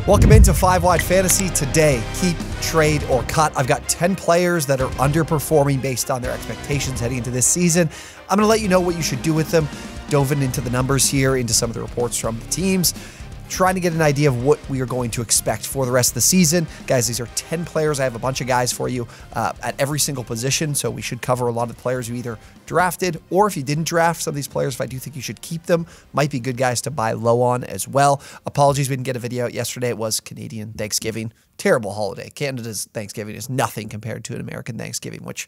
Welcome into 5-Wide Fantasy. Today, keep, trade, or cut. I've got 10 players that are underperforming based on their expectations heading into this season. I'm going to let you know what you should do with them. Dove into the numbers here, into some of the reports from the teams, trying to get an idea of what we are going to expect for the rest of the season. Guys, these are 10 players. I have a bunch of guys for you at every single position, so we should cover a lot of the players you either drafted, or if you didn't draft some of these players, if I do think you should keep them, might be good guys to buy low on as well. Apologies, we didn't get a video out yesterday. It was Canadian Thanksgiving. Terrible holiday. Canada's Thanksgiving is nothing compared to an American Thanksgiving, which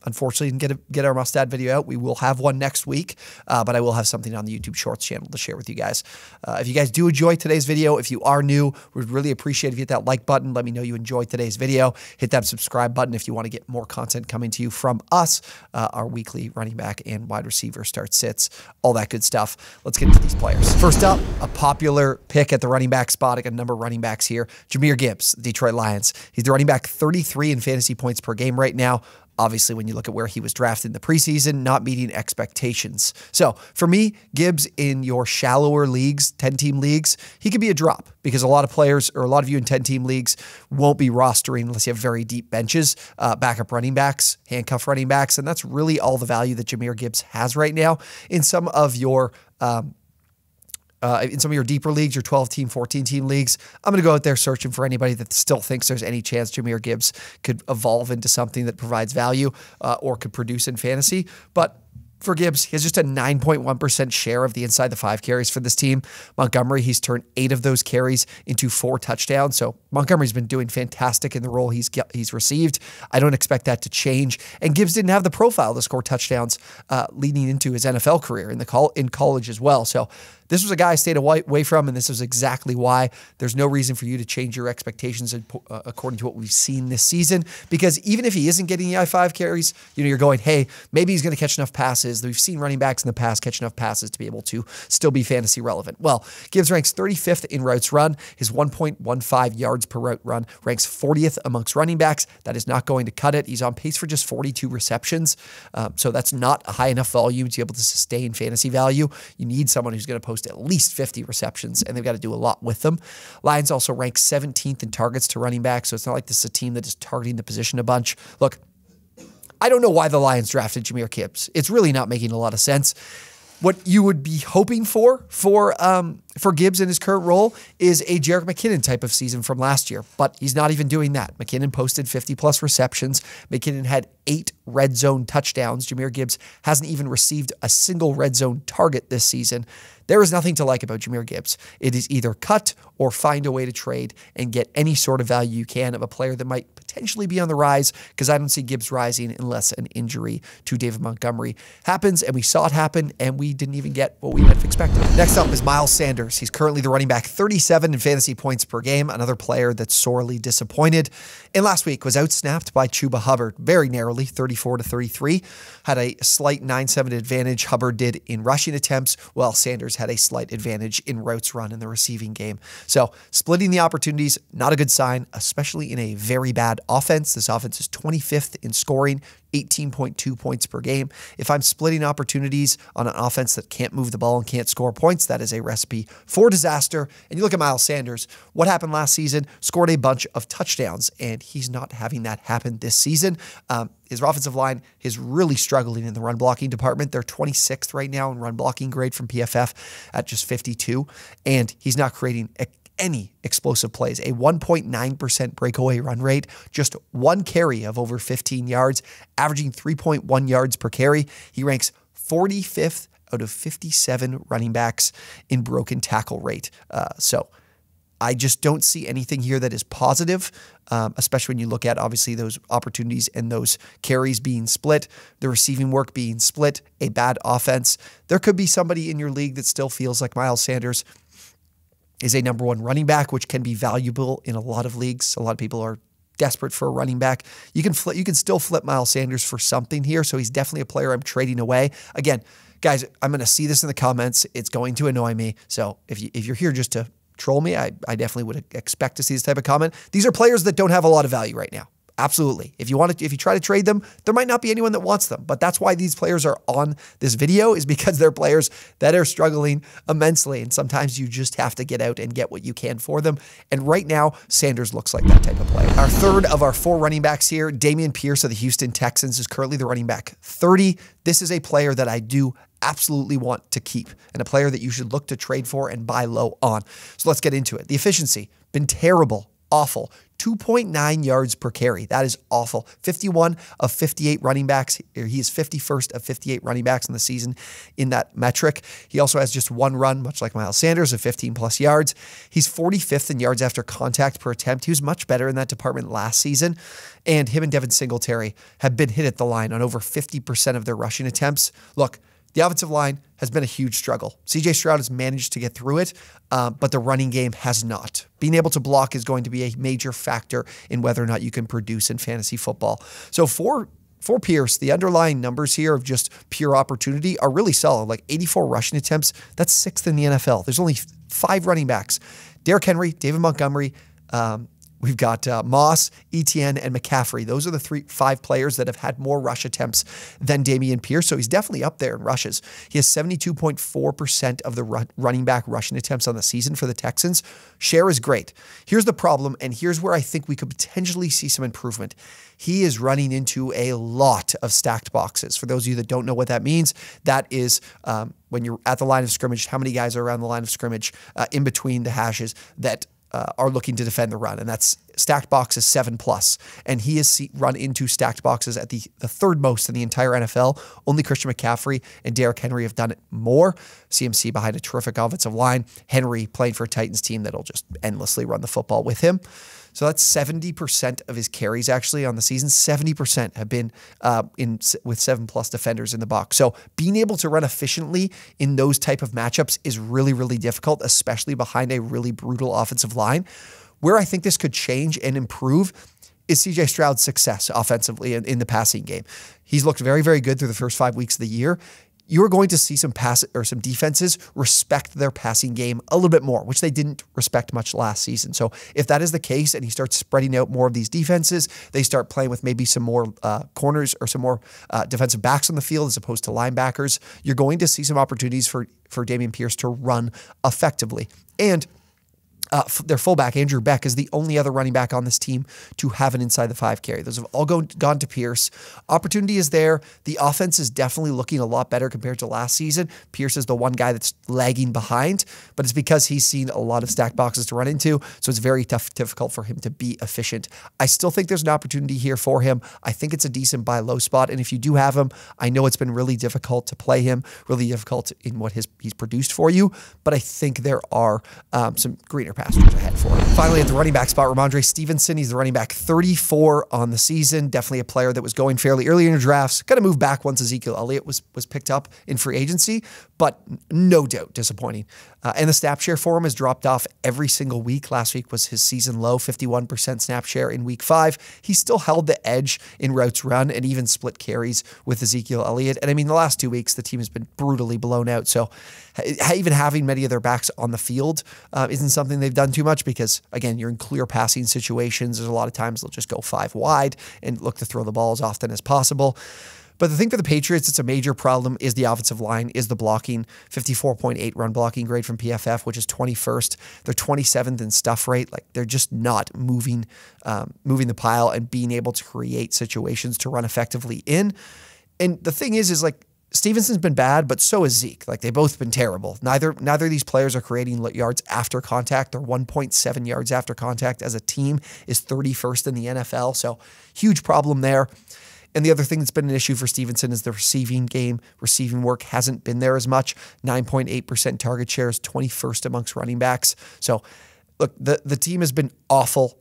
unfortunately didn't get our Mustad video out. We will have one next week, but I will have something on the YouTube Shorts channel to share with you guys. If you guys do enjoy today's video, if you are new, we'd really appreciate if you hit that like button. Let me know you enjoyed today's video. Hit that subscribe button if you want to get more content coming to you from us, our weekly running back and wide receiver start sits, all that good stuff. Let's get into these players. First up, a popular pick at the running back spot. I got a number of running backs here. Jahmyr Gibbs, Detroit Lions. He's the running back 33 in fantasy points per game right now. Obviously, when you look at where he was drafted in the preseason, not meeting expectations. So for me, Gibbs in your shallower leagues, 10-team leagues, he could be a drop because a lot of players, or a lot of you in 10-team leagues, won't be rostering unless you have very deep benches, backup running backs, handcuff running backs, and that's really all the value that Jahmyr Gibbs has right now in some of your deeper leagues, your 12-team, 14-team leagues. I'm going to go out there searching for anybody that still thinks there's any chance Jahmyr Gibbs could evolve into something that provides value or could produce in fantasy. But for Gibbs, he has just a 9.1% share of the inside the 5 carries for this team. Montgomery, he's turned 8 of those carries into 4 touchdowns. So Montgomery's been doing fantastic in the role he's received. I don't expect that to change. And Gibbs didn't have the profile to score touchdowns leading into his NFL career in college as well. So this was a guy I stayed away from, and this is exactly why. There's no reason for you to change your expectations according to what we've seen this season, because even if he isn't getting the I5 carries, you're going, hey, maybe he's going to catch enough passes. We've seen running backs in the past catch enough passes to be able to still be fantasy relevant. Well, Gibbs ranks 35th in routes run. His 1.15 yards per route run ranks 40th amongst running backs. That is not going to cut it. He's on pace for just 42 receptions, so that's not a high enough volume to be able to sustain fantasy value. You need someone who's going to post at least 50 receptions, and they've got to do a lot with them. Lions also rank 17th in targets to running back, so it's not like this is a team that is targeting the position a bunch. Look, I don't know why the Lions drafted Jahmyr Gibbs. It's really not making a lot of sense. What you would be hoping for Gibbs in his current role is a Jerick McKinnon type of season from last year, but he's not even doing that. McKinnon posted 50-plus receptions. McKinnon had 8 red zone touchdowns. Jahmyr Gibbs hasn't even received a single red zone target this season. There is nothing to like about Jahmyr Gibbs. It is either cut or find a way to trade and get any sort of value you can of a player that might potentially be on the rise, because I don't see Gibbs rising unless an injury to David Montgomery happens, and we saw it happen, and we didn't even get what we might have expected. Next up is Miles Sanders. He's currently the running back 37 in fantasy points per game, another player that's sorely disappointed. And last week was outsnapped by Chuba Hubbard very narrowly, 34-33. Had a slight 9-7 advantage Hubbard did in rushing attempts, while Sanders had a slight advantage in routes run in the receiving game. So splitting the opportunities, not a good sign, especially in a very bad offense. This offense is 25th in scoring, 18.2 points per game. If I'm splitting opportunities on an offense that can't move the ball and can't score points, that is a recipe for disaster. And you look at Miles Sanders, what happened last season? Scored a bunch of touchdowns, and he's not having that happen this season. His offensive line is really struggling in the run blocking department. They're 26th right now in run blocking grade from PFF at just 52, and he's not creating any explosive plays. A 1.9% breakaway run rate, just 1 carry of over 15 yards, averaging 3.1 yards per carry. He ranks 45th out of 57 running backs in broken tackle rate. So I just don't see anything here that is positive, especially when you look at, obviously, those opportunities and those carries being split, the receiving work being split, a bad offense. There could be somebody in your league that still feels like Miles Sanders is a number 1 running back, which can be valuable in a lot of leagues. A lot of people are desperate for a running back. You can still flip Miles Sanders for something here, so he's definitely a player I'm trading away. Again, guys, I'm going to see this in the comments. It's going to annoy me. So if you're here just to troll me, I definitely would expect to see this type of comment. These are players that don't have a lot of value right now. Absolutely. If you try to trade them, there might not be anyone that wants them. But that's why these players are on this video, is because they're players that are struggling immensely. And sometimes you just have to get out and get what you can for them. And right now, Sanders looks like that type of player. Our third of our 4 running backs here, Dameon Pierce of the Houston Texans, is currently the running back 30. This is a player that I do absolutely want to keep, and a player that you should look to trade for and buy low on. So let's get into it. The efficiency, been terrible, awful. 2.9 yards per carry. That is awful. 51 of 58 running backs. He is 51st of 58 running backs in the season in that metric. He also has just one run, much like Miles Sanders, of 15 plus yards. He's 45th in yards after contact per attempt. He was much better in that department last season. And him and Devin Singletary have been hit at the line on over 50% of their rushing attempts. Look, the offensive line has been a huge struggle. C.J. Stroud has managed to get through it, but the running game has not. Being able to block is going to be a major factor in whether or not you can produce in fantasy football. So for Pierce, the underlying numbers here of just pure opportunity are really solid. Like 84 rushing attempts, that's 6th in the NFL. There's only 5 running backs. Derrick Henry, David Montgomery, we've got Moss, Etienne, and McCaffrey. Those are the 5 players that have had more rush attempts than Dameon Pierce, so he's definitely up there in rushes. He has 72.4% of the running back rushing attempts on the season for the Texans. Share is great. Here's the problem, and here's where I think we could potentially see some improvement. He is running into a lot of stacked boxes. For those of you that don't know what that means, that is when you're at the line of scrimmage, how many guys are around the line of scrimmage in between the hashes that are looking to defend the run, and that's stacked boxes 7+. And he has run into stacked boxes at the 3rd most in the entire NFL. Only Christian McCaffrey and Derrick Henry have done it more. CMC behind a terrific offensive line. Henry playing for a Titans team that'll just endlessly run the football with him. So that's 70% of his carries actually on the season. 70% have been with 7+ defenders in the box. So being able to run efficiently in those type of matchups is really, really difficult, especially behind a really brutal offensive line. Where I think this could change and improve is C.J. Stroud's success offensively in the passing game. He's looked very, very good through the first 5 weeks of the year. You're going to see some defenses respect their passing game a little bit more, which they didn't respect much last season. So if that is the case and he starts spreading out more of these defenses, they start playing with maybe some more corners or some more defensive backs on the field as opposed to linebackers, you're going to see some opportunities for Dameon Pierce to run effectively. And their fullback, Andrew Beck, is the only other running back on this team to have an inside the 5 carry. Those have all gone to Pierce. Opportunity is there. The offense is definitely looking a lot better compared to last season. Pierce is the one guy that's lagging behind, but it's because he's seen a lot of stacked boxes to run into, so it's very difficult for him to be efficient. I still think there's an opportunity here for him. I think it's a decent buy low spot, and if you do have him, I know it's been really difficult to play him, really difficult in what he's produced for you, but I think there are some greener pastures ahead for him. Finally, at the running back spot, Rhamondre Stevenson. He's the running back 34 on the season. Definitely a player that was going fairly early in your drafts. Got to move back once Ezekiel Elliott was picked up in free agency, but no doubt disappointing. And the snap share for him has dropped off every single week. Last week was his season low, 51% snap share in week 5. He still held the edge in routes run and even split carries with Ezekiel Elliott. And I mean, the last 2 weeks, the team has been brutally blown out. So even having many of their backs on the field isn't something they've done too much because, again, you're in clear passing situations. There's a lot of times they'll just go 5 wide and look to throw the ball as often as possible. But the thing for the Patriots, it's a major problem, is the offensive line, is the blocking. 54.8 run blocking grade from PFF, which is 21st. They're 27th in stuff rate. Like, they're just not moving the pile and being able to create situations to run effectively in. And the thing is like, Stevenson's been bad, but so has Zeke. Like, they've both been terrible. Neither of these players are creating yards after contact. Their 1.7 yards after contact as a team is 31st in the NFL. So huge problem there. And the other thing that's been an issue for Stevenson is the receiving game. Receiving work hasn't been there as much. 9.8% target share is 21st amongst running backs. So look, the team has been awful.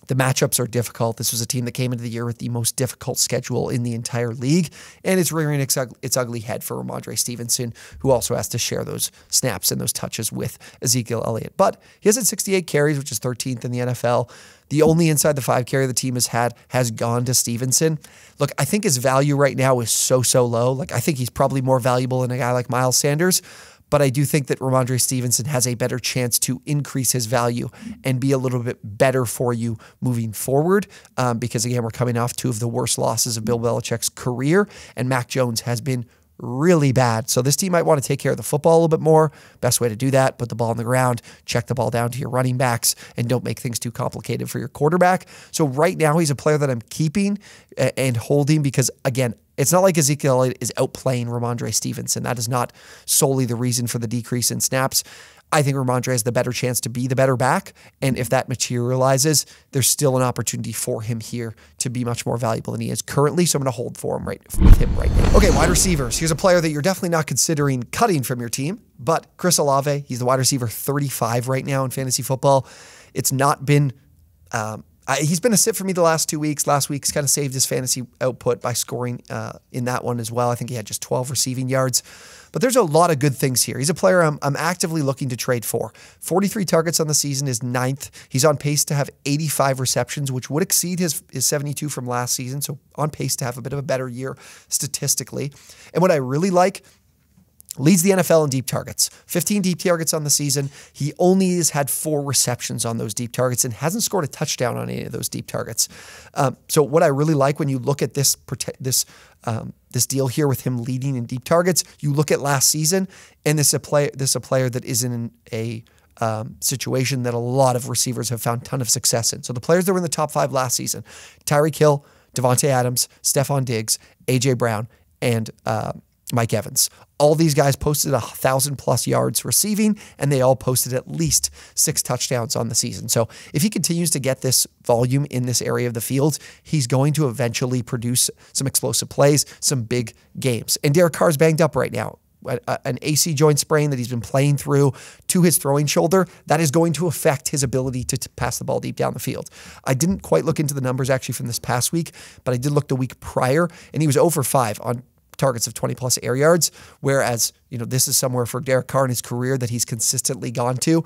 The matchups are difficult. This was a team that came into the year with the most difficult schedule in the entire league, and it's rearing its ugly head for Rhamondre Stevenson, who also has to share those snaps and those touches with Ezekiel Elliott. But he has had 68 carries, which is 13th in the NFL. The only inside the 5 carry the team has had has gone to Stevenson. Look, I think his value right now is so low. Like, I think he's probably more valuable than a guy like Miles Sanders, but I do think that Rhamondre Stevenson has a better chance to increase his value and be a little bit better for you moving forward because, again, we're coming off 2 of the worst losses of Bill Belichick's career, and Mac Jones has been really bad. So this team might want to take care of the football a little bit more. Best way to do that, put the ball on the ground, check the ball down to your running backs, and don't make things too complicated for your quarterback. So right now, he's a player that I'm keeping and holding because, again, it's not like Ezekiel is outplaying Rhamondre Stevenson. That is not solely the reason for the decrease in snaps. I think Rhamondre has the better chance to be the better back, and if that materializes, there's still an opportunity for him here to be much more valuable than he is currently, so I'm going to hold for him with him right now. Okay, wide receivers. Here's a player that you're definitely not considering cutting from your team, but Chris Olave, he's the wide receiver 35 right now in fantasy football. It's not been... he's been a sit for me the last 2 weeks. Last week's kind of saved his fantasy output by scoring in that one as well. I think he had just 12 receiving yards. But there's a lot of good things here. He's a player I'm actively looking to trade for. 43 targets on the season is 9th. He's on pace to have 85 receptions, which would exceed his 72 from last season. So on pace to have a bit of a better year statistically. And what I really like, leads the NFL in deep targets. 15 deep targets on the season. He only has had 4 receptions on those deep targets and hasn't scored a touchdown on any of those deep targets. So what I really like when you look at this deal here with him leading in deep targets, you look at last season, and this is a player that is in a situation that a lot of receivers have found a ton of success in. So the players that were in the top 5 last season, Tyreek Hill, Devontae Adams, Stephon Diggs, A.J. Brown, and Mike Evans. All these guys posted 1,000+ yards receiving, and they all posted at least 6 touchdowns on the season. So if he continues to get this volume in this area of the field, he's going to eventually produce some explosive plays, some big games. And Derek Carr's banged up right now. An AC joint sprain that he's been playing through to his throwing shoulder, that is going to affect his ability to pass the ball deep down the field. I didn't quite look into the numbers actually from this past week, but I did look the week prior, and he was 0 for 5 on targets of 20+ air yards, whereas, this is somewhere for Derek Carr in his career that he's consistently gone to.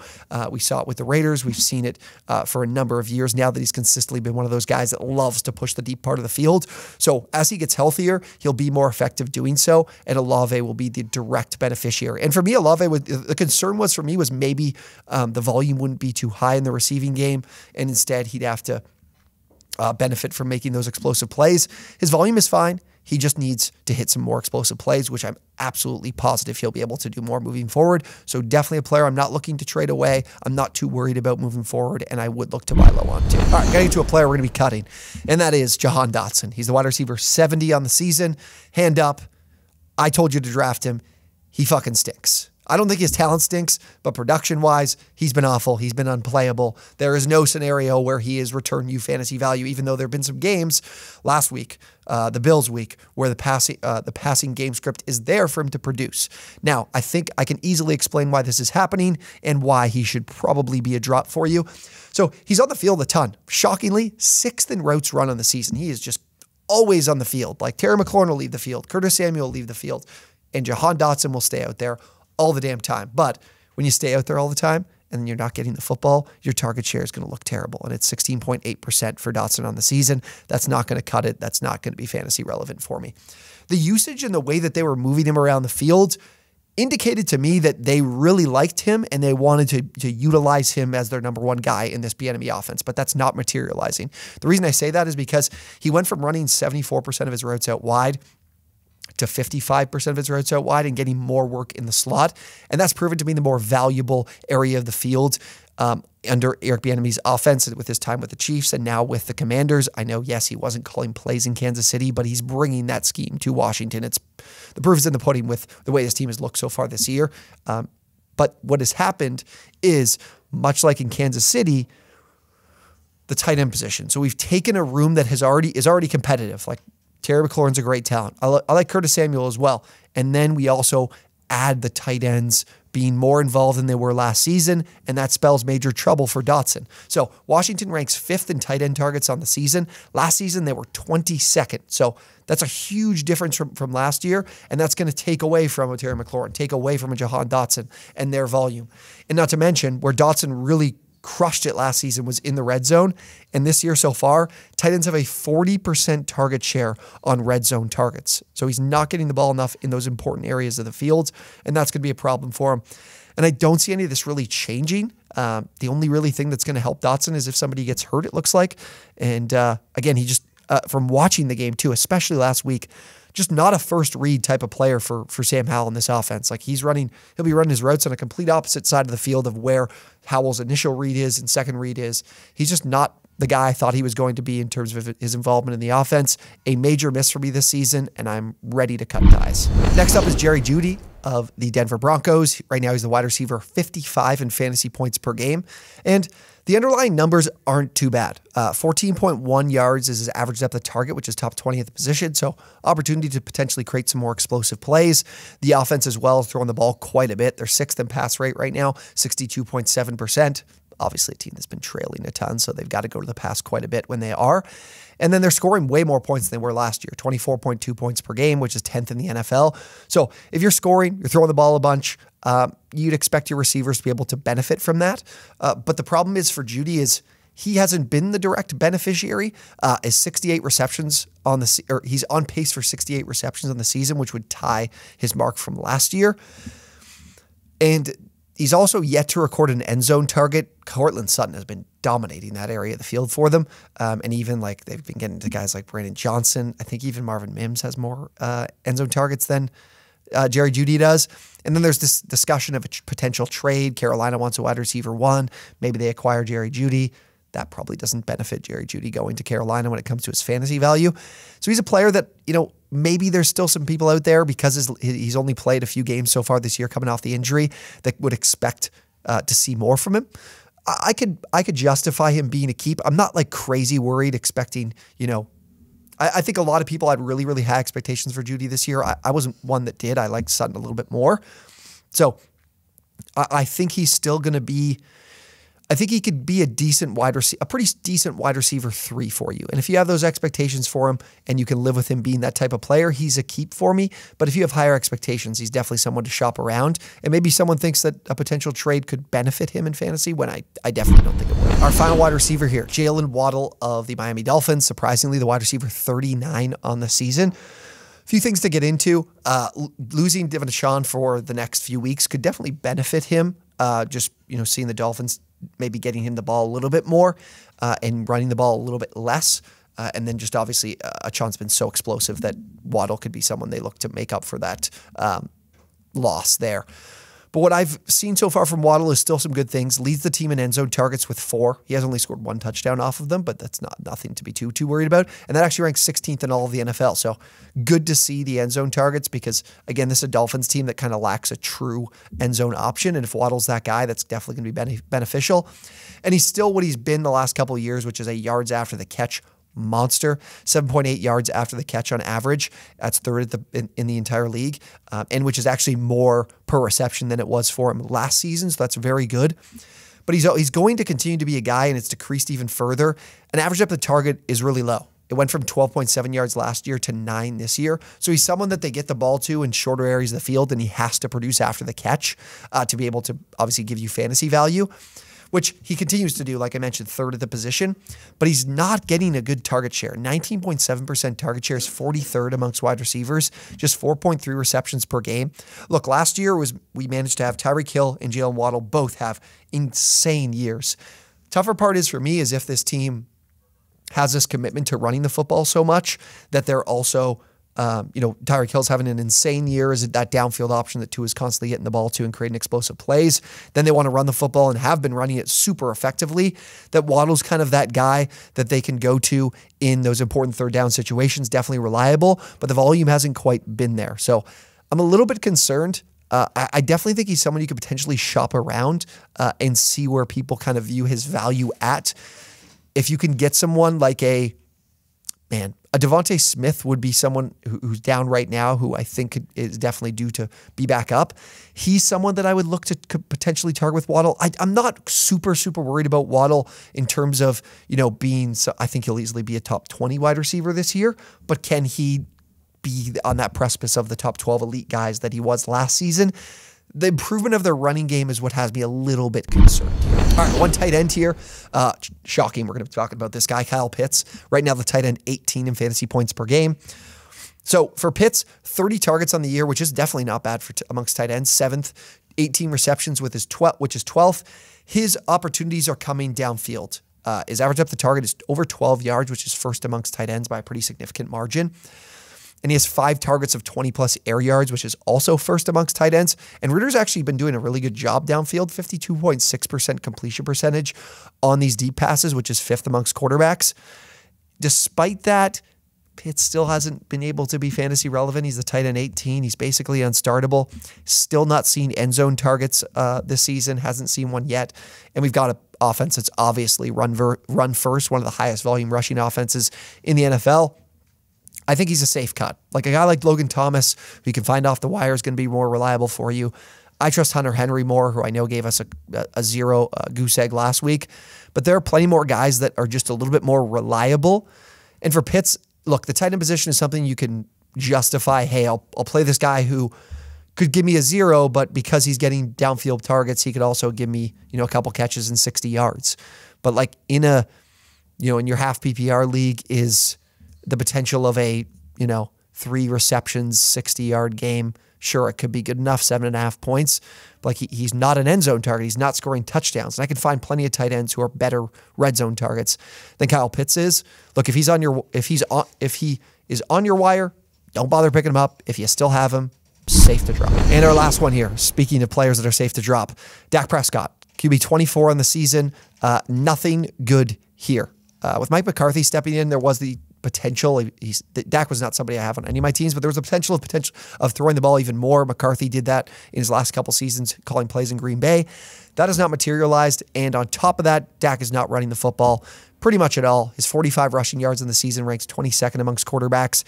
We saw it with the Raiders. We've seen it for a number of years now that he's consistently been one of those guys that loves to push the deep part of the field. So as he gets healthier, he'll be more effective doing so, and Olave will be the direct beneficiary. And for me, Olave, the concern was for me was maybe the volume wouldn't be too high in the receiving game, and instead he'd have to benefit from making those explosive plays. His volume is fine. He just needs to hit some more explosive plays, which I'm absolutely positive he'll be able to do more moving forward. So definitely a player I'm not looking to trade away. I'm not too worried about moving forward, and I would look to buy low on too. All right, getting to a player we're going to be cutting, and that is Jahan Dotson. He's the wide receiver 70 on the season. Hand up. I told you to draft him. He fucking stinks. I don't think his talent stinks, but production-wise, he's been awful. He's been unplayable. There is no scenario where he has returned you fantasy value, even though there have been some games last week, the Bills week, where the passing game script is there for him to produce. Now, I think I can easily explain why this is happening and why he should probably be a drop for you. So he's on the field a ton. Shockingly, 6th in routes run on the season. He is just always on the field. Like Terry McLaurin will leave the field. Curtis Samuel will leave the field. And Jahan Dotson will stay out there all the damn time. But when you stay out there all the time and you're not getting the football, your target share is going to look terrible. And it's 16.8% for Dotson on the season. That's not going to cut it. That's not going to be fantasy relevant for me. The usage and the way that they were moving him around the field indicated to me that they really liked him and they wanted to utilize him as their number 1 guy in this Bieniemy offense, but that's not materializing. The reason I say that is because he went from running 74% of his routes out wide to 55% of his routes out wide and getting more work in the slot. And that's proven to be the more valuable area of the field under Eric Bieniemy's offense with his time with the Chiefs and now with the Commanders. I know, yes, he wasn't calling plays in Kansas City, but he's bringing that scheme to Washington. The proof is in the pudding with the way this team has looked so far this year. But what has happened is, much like in Kansas City, the tight end position. So we've taken a room that is already competitive. Like Terry McLaurin's a great talent. I like Curtis Samuel as well. And then we also add the tight ends being more involved than they were last season, and that spells major trouble for Dotson. So Washington ranks 5th in tight end targets on the season. Last season, they were 22nd. So that's a huge difference from last year, and that's going to take away from a Terry McLaurin, take away from a Jahan Dotson and their volume. And not to mention, where Dotson really crushed it last season was in the red zone. And this year so far, tight ends have a 40% target share on red zone targets. So he's not getting the ball enough in those important areas of the field, and that's going to be a problem for him. And I don't see any of this really changing. The only really thing that's going to help Dotson is if somebody gets hurt, it looks like. And again, he just, from watching the game too, especially last week, just not a first read type of player for Sam Howell in this offense. Like he'll be running his routes on a complete opposite side of the field of where Howell's initial read is and second read is. He's just not the guy I thought he was going to be in terms of his involvement in the offense. A major miss for me this season, and I'm ready to cut ties. Next up is Jerry Jeudy of the Denver Broncos. Right now he's the wide receiver 55 in fantasy points per game. And the underlying numbers aren't too bad. 14.1 yards is his average depth of target, which is top 20 at the position. So opportunity to potentially create some more explosive plays. The offense as well, throwing the ball quite a bit. They're sixth in pass rate right now, 62.7%. Obviously a team that's been trailing a ton, so they've got to go to the pass quite a bit when they are. And then they're scoring way more points than they were last year, 24.2 points per game, which is 10th in the NFL. So if you're scoring, you're throwing the ball a bunch, you'd expect your receivers to be able to benefit from that. But the problem is for Jeudy is he hasn't been the direct beneficiary. Is 68 receptions on or he's on pace for 68 receptions on the season, which would tie his mark from last year. And he's also yet to record an end zone target. Courtland Sutton has been dominating that area of the field for them. And even like they've been getting to guys like Brandon Johnson. I think even Marvin Mims has more end zone targets than Jerry Jeudy does. And then there's this discussion of a potential trade. Carolina wants a wide receiver 1. Maybe they acquire Jerry Jeudy. That probably doesn't benefit Jerry Jeudy going to Carolina when it comes to his fantasy value. So he's a player that, maybe there's still some people out there because he's only played a few games so far this year coming off the injury that would expect to see more from him. I could justify him being a keep. I'm not like crazy worried expecting, I think a lot of people had really, really high expectations for Jeudy this year. I wasn't one that did. I liked Sutton a little bit more. So I think he's still going to be, I think he could be a pretty decent wide receiver 3 for you. And if you have those expectations for him and you can live with him being that type of player, he's a keep for me. But if you have higher expectations, he's definitely someone to shop around. And maybe someone thinks that a potential trade could benefit him in fantasy when I definitely don't think it would. Our final wide receiver here, Jaylen Waddle of the Miami Dolphins, surprisingly the wide receiver 39 on the season. Few things to get into. Losing Devin Deshaun for the next few weeks could definitely benefit him. Seeing the Dolphins maybe getting him the ball a little bit more and running the ball a little bit less. And then just obviously Achon's been so explosive that Waddle could be someone they look to make up for that loss there. But what I've seen so far from Waddle is still some good things. Leads the team in end zone targets with 4. He has only scored 1 touchdown off of them, but that's nothing to be too worried about. And that actually ranks 16th in all of the NFL. So good to see the end zone targets because, again, this is a Dolphins team that kind of lacks a true end zone option. And if Waddle's that guy, that's definitely going to be beneficial. And he's still what he's been the last couple of years, which is a yards after the catch monster, 7.8 yards after the catch on average. That's third in the entire league, and which is actually more per reception than it was for him last season. So that's very good. But he's going to continue to be a guy, and it's decreased even further. An average depth of target is really low. It went from 12.7 yards last year to 9 this year. So he's someone that they get the ball to in shorter areas of the field, and he has to produce after the catch to be able to obviously give you fantasy value, which he continues to do, like I mentioned, third at the position, but he's not getting a good target share. 19.7% target share is 43rd amongst wide receivers, just 4.3 receptions per game. Look, last year we managed to have Tyreek Hill and Jaylen Waddle both have insane years. Tougher part is for me is if this team has this commitment to running the football so much that they're also Tyreek Hill's having an insane year as that downfield option that Tua is constantly getting the ball to and creating explosive plays. Then they want to run the football and have been running it super effectively. That Waddle's kind of that guy that they can go to in those important third down situations. Definitely reliable, but the volume hasn't quite been there. So I'm a little bit concerned. I definitely think he's someone you could potentially shop around and see where people kind of view his value at. If you can get someone like a Devontae Smith would be someone who's down right now, who I think is definitely due to be back up. He's someone that I would look to potentially target with Waddle. I'm not super worried about Waddle in terms of, being, so I think he'll easily be a top 20 wide receiver this year, but can he be on that precipice of the top 12 elite guys that he was last season? The improvement of their running game is what has me a little bit concerned here. All right, one tight end here. Shocking. We're going to be talking about this guy, Kyle Pitts. Right now, the tight end, 18 in fantasy points per game. So for Pitts, 30 targets on the year, which is definitely not bad for amongst tight ends. 7th, 18 receptions with his which is 12th. His opportunities are coming downfield. His average depth of target is over 12 yards, which is first amongst tight ends by a pretty significant margin. And he has 5 targets of 20-plus air yards, which is also first amongst tight ends. And Ritter's actually been doing a really good job downfield, 52.6% completion percentage on these deep passes, which is 5th amongst quarterbacks. Despite that, Pitts still hasn't been able to be fantasy relevant. He's the tight end 18. He's basically unstartable. Still not seen end zone targets this season. Hasn't seen one yet. And we've got an offense that's obviously run first, one of the highest volume rushing offenses in the NFL. I think he's a safe cut. Like a guy like Logan Thomas, who you can find off the wire, is going to be more reliable for you. I trust Hunter Henry more, who I know gave us a zero goose egg last week. But there are plenty more guys that are just a little bit more reliable. And for Pitts, look, the tight end position is something you can justify. Hey, I'll play this guy who could give me a 0, but because he's getting downfield targets, he could also give me, a couple catches and 60 yards. But like in your half PPR league is the potential of a, 3 receptions, 60-yard game. Sure, it could be good enough, 7.5 points. But like he's not an end zone target. He's not scoring touchdowns. And I can find plenty of tight ends who are better red zone targets than Kyle Pitts is. Look, if he is on your wire, don't bother picking him up. If you still have him, safe to drop. And our last one here, speaking of players that are safe to drop, Dak Prescott, QB 24 on the season. Nothing good here. With Mike McCarthy stepping in, there was the potential. Dak was not somebody I have on any of my teams, but there was a potential of throwing the ball even more. McCarthy did that in his last couple seasons, calling plays in Green Bay. That has not materialized. And on top of that, Dak is not running the football pretty much at all. His 45 rushing yards in the season ranks 22nd amongst quarterbacks.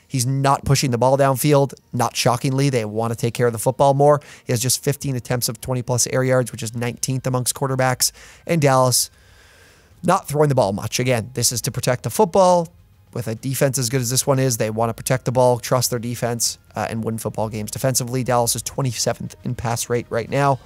He's not pushing the ball downfield. Not shockingly, they want to take care of the football more. He has just 15 attempts of 20-plus air yards, which is 19th amongst quarterbacks. And Dallas, not throwing the ball much. Again, this is to protect the football. With a defense as good as this one is, they want to protect the ball, trust their defense, and win football games. Defensively, Dallas is 27th in pass rate right now.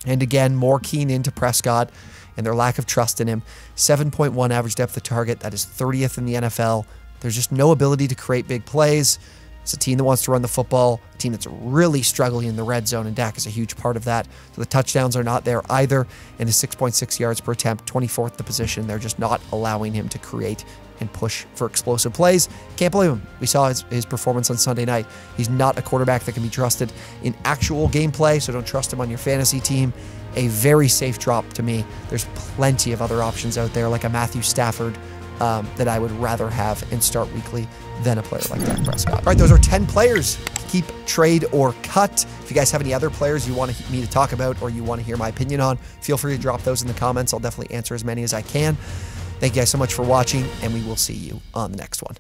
And again, more keen into Prescott and their lack of trust in him. 7.1 average depth of target. That is 30th in the NFL. There's just no ability to create big plays. It's a team that wants to run the football, a team that's really struggling in the red zone, and Dak is a huge part of that. So the touchdowns are not there either, and his 6.6 yards per attempt, 24th the position. They're just not allowing him to create and push for explosive plays. Can't believe him. We saw his performance on Sunday night. He's not a quarterback that can be trusted in actual gameplay, so don't trust him on your fantasy team. A very safe drop to me. There's plenty of other options out there, like a Matthew Stafford, that I would rather have and start weekly than a player like Dak Prescott. All right, those are 10 players. Keep, trade, or cut. If you guys have any other players you want me to talk about or you want to hear my opinion on, feel free to drop those in the comments. I'll definitely answer as many as I can. Thank you guys so much for watching, and we will see you on the next one.